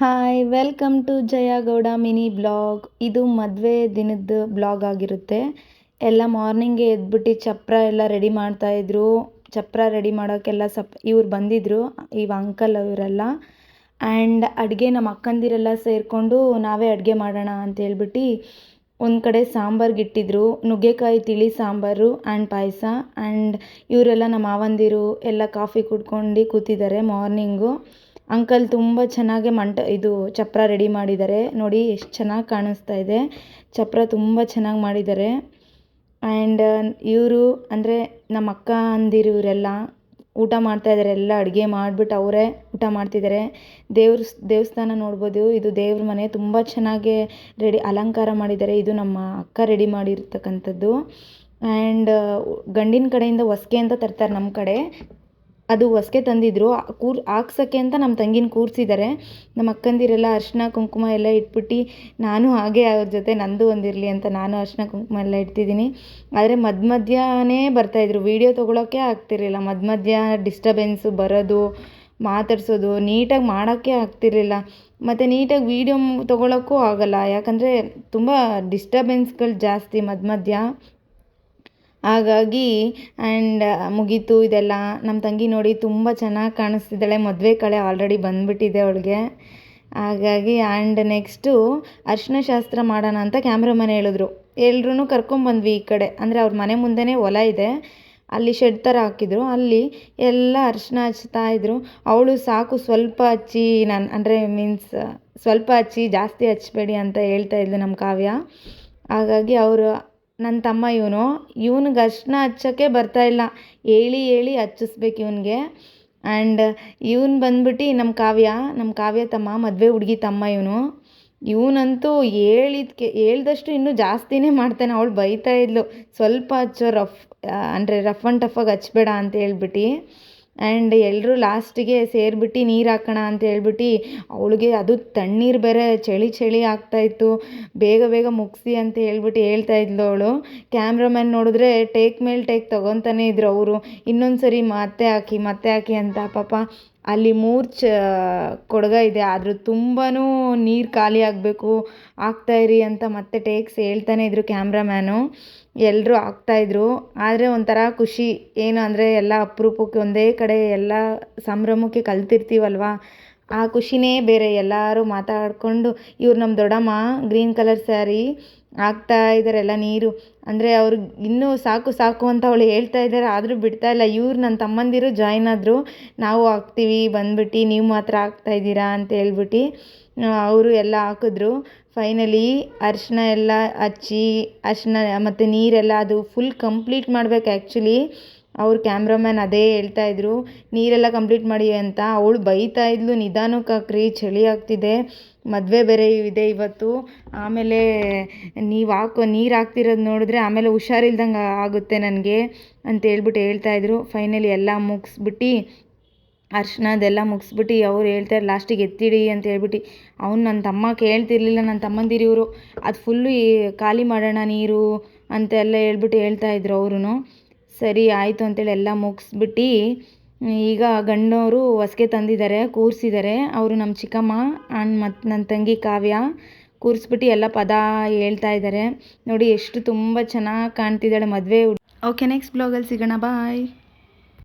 Hi welcome to Jaya Gowda mini blog. ಇದು ಮದುವೆ ದಿನದ ಬ್ಲಾಗ್ ಆಗಿರುತ್ತೆ. ಎಲ್ಲ ಮಾರ್ನಿಂಗೇ ಎದ್ಬಿಟ್ಟು ಚಪ್ರ ಎಲ್ಲ ರೆಡಿ ಮಾಡ್ತಾಯಿದ್ರು. ಚಪ್ರ ರೆಡಿ ಮಾಡೋಕ್ಕೆಲ್ಲ ಇವ್ರು ಬಂದಿದ್ದರು, ಅಂಕಲ್ ಇವರೆಲ್ಲ. ಆ್ಯಂಡ್ ಅಡುಗೆ ನಮ್ಮ ಅಕ್ಕಂದಿರೆಲ್ಲ ಸೇರಿಕೊಂಡು ನಾವೇ ಅಡುಗೆ ಮಾಡೋಣ ಅಂತ ಹೇಳ್ಬಿಟ್ಟು ಒಂದು ಕಡೆ ಸಾಂಬಾರ್ಗೆ ಇಟ್ಟಿದ್ರು. ನುಗ್ಗೆಕಾಯಿ ತಿಳಿ ಸಾಂಬಾರು ಆ್ಯಂಡ್ ಪಾಯಸ. ಆ್ಯಂಡ್ ಇವರೆಲ್ಲ ನಮ್ಮ ಮಾವಂದಿರು ಎಲ್ಲ ಕಾಫಿ ಕುಡ್ಕೊಂಡು ಕೂತಿದ್ದಾರೆ ಮಾರ್ನಿಂಗು. ಅಂಕಲ್ ತುಂಬ ಚೆನ್ನಾಗಿ ಇದು ಚಪ್ರ ರೆಡಿ ಮಾಡಿದ್ದಾರೆ. ನೋಡಿ ಎಷ್ಟು ಚೆನ್ನಾಗಿ ಕಾಣಿಸ್ತಾ ಇದೆ. ಚಪ್ರ ತುಂಬ ಚೆನ್ನಾಗಿ ಮಾಡಿದ್ದಾರೆ. ಆ್ಯಂಡ್ ಇವರು ಅಂದರೆ ನಮ್ಮ ಅಕ್ಕ ಅಂದಿರು ಇವರೆಲ್ಲ ಊಟ ಮಾಡ್ತಾಯಿದ್ದಾರೆ. ಎಲ್ಲ ಅಡುಗೆ ಮಾಡಿಬಿಟ್ಟು ಅವರೇ ಊಟ ಮಾಡ್ತಿದ್ದಾರೆ. ದೇವಸ್ಥಾನ ನೋಡ್ಬೋದು. ಇದು ದೇವ್ರ ಮನೆ ತುಂಬ ಚೆನ್ನಾಗಿ ಅಲಂಕಾರ ಮಾಡಿದ್ದಾರೆ. ಇದು ನಮ್ಮ ಅಕ್ಕ ರೆಡಿ ಮಾಡಿರ್ತಕ್ಕಂಥದ್ದು. ಆ್ಯಂಡ್ ಗಂಡಿನ ಕಡೆಯಿಂದ ಹೊಸ್ಗೆ ಅಂತ ತರ್ತಾರೆ ನಮ್ಮ ಕಡೆ. ಅದು ಹೊಸ್ಗೆ ತಂದಿದ್ರು, ಹಾಕ್ಸೋಕ್ಕೆ ಅಂತ ನಮ್ಮ ತಂಗಿನ ಕೂರಿಸಿದ್ದಾರೆ. ನಮ್ಮ ಅಕ್ಕಂದಿರೆಲ್ಲ ಅರಿಶಿನ ಕುಂಕುಮ ಎಲ್ಲ ಇಟ್ಬಿಟ್ಟು ನಾನು ಹಾಗೆ ಅವ್ರ ಜೊತೆ ನಂದು ಒಂದಿರಲಿ ಅಂತ ನಾನು ಅರಿಶಿನ ಕುಂಕುಮ ಎಲ್ಲ ಇಡ್ತಿದ್ದೀನಿ. ಆದರೆ ಮಧ್ಯನೇ ಬರ್ತಾಯಿದ್ರು, ವೀಡಿಯೋ ತೊಗೊಳೋಕ್ಕೆ ಆಗ್ತಿರಲಿಲ್ಲ. ಮಧ್ಯ ಡಿಸ್ಟರ್ಬೆನ್ಸು ಬರೋದು, ಮಾತಾಡ್ಸೋದು, ನೀಟಾಗಿ ಮಾಡೋಕ್ಕೆ ಆಗ್ತಿರಲಿಲ್ಲ. ಮತ್ತು ನೀಟಾಗಿ ವೀಡಿಯೋ ತೊಗೊಳೋಕ್ಕೂ ಆಗೋಲ್ಲ, ಯಾಕಂದರೆ ತುಂಬ ಡಿಸ್ಟರ್ಬೆನ್ಸ್ಗಳು ಜಾಸ್ತಿ ಮಧ್ಯ. ಹಾಗಾಗಿ ಆ್ಯಂಡ್ ಮುಗೀತು ಇದೆಲ್ಲ. ನಮ್ಮ ತಂಗಿ ನೋಡಿ ತುಂಬ ಚೆನ್ನಾಗಿ ಕಾಣಿಸ್ತಿದ್ದಾಳೆ. ಮದುವೆ ಕಳೆ ಆಲ್ರೆಡಿ ಬಂದುಬಿಟ್ಟಿದೆ ಅವಳಿಗೆ. ಹಾಗಾಗಿ ಆ್ಯಂಡ್ ನೆಕ್ಸ್ಟು ಅರಿಶಿನ ಶಾಸ್ತ್ರ ಮಾಡೋಣ ಅಂತ ಕ್ಯಾಮ್ರಾಮನ್ ಹೇಳಿದ್ರು. ಎಲ್ರೂ ಕರ್ಕೊಂಬಂದ್ವಿ ಈ ಕಡೆ. ಅಂದರೆ ಅವ್ರ ಮನೆ ಮುಂದೆನೇ ಹೊಲ ಇದೆ, ಅಲ್ಲಿ ಶೆಡ್ ಥರ ಹಾಕಿದ್ರು. ಅಲ್ಲಿ ಎಲ್ಲ ಅರಿಶಿನ ಹಚ್ತಾಯಿದ್ರು. ಅವಳು ಸಾಕು ಸ್ವಲ್ಪ ಹಚ್ಚಿ, ಸ್ವಲ್ಪ ಹಚ್ಚಿ ಜಾಸ್ತಿ ಹಚ್ಬೇಡಿ ಅಂತ ಹೇಳ್ತಾಯಿದ್ಲು ನಮ್ಮ ಕಾವ್ಯ. ಹಾಗಾಗಿ ನನ್ನ ತಮ್ಮ ಇವನಿಗೆ ಅರಿಶಿನ ಹಚ್ಚೋಕ್ಕೆ ಬರ್ತಾಯಿಲ್ಲ. ಹೇಳಿ ಹಚ್ಚಿಸ್ಬೇಕು ಇವನಿಗೆ. ಆ್ಯಂಡ್ ಇವನು ಬಂದ್ಬಿಟ್ಟು ನಮ್ಮ ಕಾವ್ಯ ತಮ್ಮ, ಮದುವೆ ಹುಡುಗಿ ತಮ್ಮ ಇವನಂತೂ ಹೇಳ್ದಷ್ಟು ಇನ್ನೂ ಜಾಸ್ತಿನೇ ಮಾಡ್ತಾನೆ. ಅವಳು ಬೈತಾ ಇದ್ಲು, ಸ್ವಲ್ಪ ಹಚ್ಚೋ ರಫ್ ಆ್ಯಂಡ್ ಟಫಾಗಿ ಹಚ್ಬೇಡ ಅಂತ ಹೇಳ್ಬಿಟ್ಟು. ಆ್ಯಂಡ್ ಎಲ್ಲರೂ ಲಾಸ್ಟಿಗೆ ಸೇರಿಬಿಟ್ಟು ನೀರು ಹಾಕೋಣ ಅಂತ ಹೇಳ್ಬಿಟ್ಟು, ಅವಳಿಗೆ ಅದು ತಣ್ಣೀರು ಬೇರೆ ಚಳಿ ಆಗ್ತಾಯಿತ್ತು. ಬೇಗ ಮುಗಿಸಿ ಅಂತ ಹೇಳ್ಬಿಟ್ಟು ಹೇಳ್ತಾ ಇದ್ಲು ಅವಳು. ಕ್ಯಾಮ್ರಾಮನ್ ನೋಡಿದ್ರೆ ಟೇಕ್ ಮೇಲೆ ಟೇಕ್ ತೊಗೊತಾನೆ ಇದ್ರು ಅವರು. ಇನ್ನೊಂದು ಸರಿ ಮತ್ತೆ ಹಾಕಿ ಅಂತ. ಪಾಪ ಅಲ್ಲಿ 3 ಕೊಡಗ ಇದೆ, ಆದರೂ ತುಂಬಾ ನೀರು ಖಾಲಿ ಆಗಬೇಕು, ಹಾಕ್ತಾಯಿರಿ ಅಂತ ಮತ್ತೆ ಟೇಕ್ಸ್ ಹೇಳ್ತಾನೆ ಇದ್ರು ಕ್ಯಾಮ್ರಾಮ್ಯಾನು. ಎಲ್ಲರೂ ಹಾಕ್ತಾಯಿದ್ರು. ಆದರೆ ಒಂಥರ ಖುಷಿ. ಏನು ಅಂದರೆ ಎಲ್ಲ ಅಪರೂಪಕ್ಕೆ ಒಂದೇ ಕಡೆ ಎಲ್ಲ ಸಂಭ್ರಮಕ್ಕೆ ಕಲ್ತಿರ್ತೀವಲ್ವ, ಆ ಖುಷಿನೇ ಬೇರೆ. ಎಲ್ಲರೂ ಮಾತಾಡಿಕೊಂಡು, ಇವ್ರು ನಮ್ಮ ದೊಡ್ಡಮ್ಮ ಗ್ರೀನ್ ಕಲರ್ ಸ್ಯಾರಿ ಹಾಕ್ತಾ ಇದ್ದಾರೆ ಎಲ್ಲ ನೀರು. ಅಂದರೆ ಅವ್ರಿಗೆ ಇನ್ನೂ ಸಾಕು ಅಂತ ಅವಳು ಹೇಳ್ತಾ ಇದ್ದಾರೆ, ಆದರೂ ಬಿಡ್ತಾ ಇಲ್ಲ. ಇವ್ರು ನನ್ನ ತಮ್ಮಂದಿರು ಜಾಯ್ನ್ ಆದರು. ನಾವು ಹಾಕ್ತೀವಿ ಬಂದ್ಬಿಟ್ಟು, ನೀವು ಮಾತ್ರ ಹಾಕ್ತಾಯಿದ್ದೀರಾ ಅಂತ ಹೇಳ್ಬಿಟ್ಟು ಅವರು ಎಲ್ಲ ಹಾಕಿದ್ರು. ಫೈನಲಿ ಅರಿಶಿನ ಎಲ್ಲ ಹಚ್ಚಿ, ಅರಿಶಿನ ಮತ್ತು ನೀರೆಲ್ಲ ಅದು ಫುಲ್ ಕಂಪ್ಲೀಟ್ ಮಾಡಬೇಕು ಆ್ಯಕ್ಚುಲಿ. ಅವ್ರು ಕ್ಯಾಮ್ರಾಮ್ಯಾನ್ ಅದೇ ಹೇಳ್ತಾಯಿದ್ರು, ನೀರೆಲ್ಲ ಕಂಪ್ಲೀಟ್ ಮಾಡಿ ಅಂತ. ಅವಳು ಬೈತಾ ಇದ್ಲು, ನಿಧಾನಕ್ಕೆ ಹಾಕ್ರಿ, ಚಳಿ ಆಗ್ತಿದೆ, ಮದುವೆ ಬೇರೆ ಇದೆ ಇವತ್ತು, ಆಮೇಲೆ ನೀರು ಹಾಕ್ತಿರೋದು ನೋಡಿದ್ರೆ ಆಮೇಲೆ ಹುಷಾರಿಲ್ದಂಗೆ ಆಗುತ್ತೆ ನನಗೆ ಅಂತ ಹೇಳ್ತಾಯಿದ್ರು. ಫೈನಲಿ ಎಲ್ಲ ಮುಗಿಸ್ಬಿಟ್ಟು, ಅರಿಶಿನದೆಲ್ಲ ಮುಗಿಸ್ಬಿಟ್ಟು ಅವ್ರು ಹೇಳ್ತಾರೆ ಲಾಸ್ಟಿಗೆ ಎತ್ತಿಡಿ ಅಂತ ಹೇಳ್ಬಿಟ್ಟು. ನನ್ನ ತಮ್ಮ ಕೇಳ್ತಿರ್ಲಿಲ್ಲ, ನನ್ನ ತಮ್ಮಂದಿರಿವರು ಅದು ಫುಲ್ಲು ಖಾಲಿ ಮಾಡೋಣ ನೀರು ಅಂತೆಲ್ಲ ಹೇಳ್ತಾಯಿದ್ರು ಅವರು. ಸರಿ ಆಯಿತು ಅಂತೇಳಿ ಎಲ್ಲ ಮುಗಿಸ್ಬಿಟ್ಟು, ಈಗ ಗಂಡನವರು ಹೊಸ್ಗೆ ತಂದಿದ್ದಾರೆ, ಕೂರಿಸಿದ್ದಾರೆ. ಅವರು ನಮ್ಮ ಚಿಕ್ಕಮ್ಮ ಮತ್ತು ನನ್ನ ತಂಗಿ ಕಾವ್ಯ ಕೂರಿಸ್ಬಿಟ್ಟು ಎಲ್ಲ ಪದ ಹೇಳ್ತಾ ಇದ್ದಾರೆ. ನೋಡಿ ಎಷ್ಟು ತುಂಬ ಚೆನ್ನಾಗಿ ಕಾಣ್ತಿದ್ದಾಳೆ ಮದುವೆ. ಓಕೆ, ನೆಕ್ಸ್ಟ್ ಬ್ಲಾಗಲ್ಲಿ ಸಿಗೋಣ, ಬಾಯ್.